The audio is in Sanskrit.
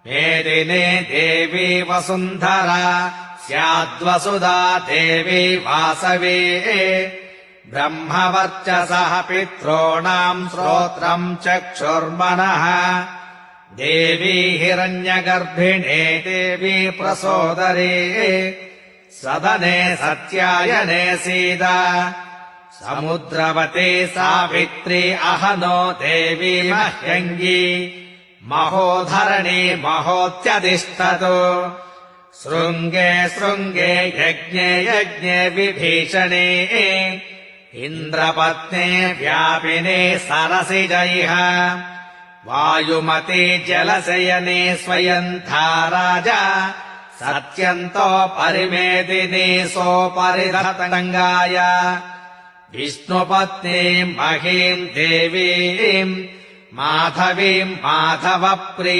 मेदिने देवी वसुन्धरा स्याद्वसुधा देवी वासवी ब्रह्मवर्चसः पितॄणाम् श्रोत्रम् चक्षुर्मनः देवी हिरण्यगर्भिणे देवी प्रसोदरी सदने सत्यायने सीता समुद्रवती सावित्री अहनो देवी मह्यङ्गी महोधरणी महोत्यतिष्ठतु शृङ्गे शृङ्गे यज्ञे यज्ञे विभीषणे इन्द्रपत्ने व्यापिने सरसिजैः वायुमती जलशयने स्वयन्था राजा सत्यन्तो परिमेदिनी सोपरिधतङ्गाय विष्णुपत्नीम् महीम् देवीम् माधवीम् माधवप्रिय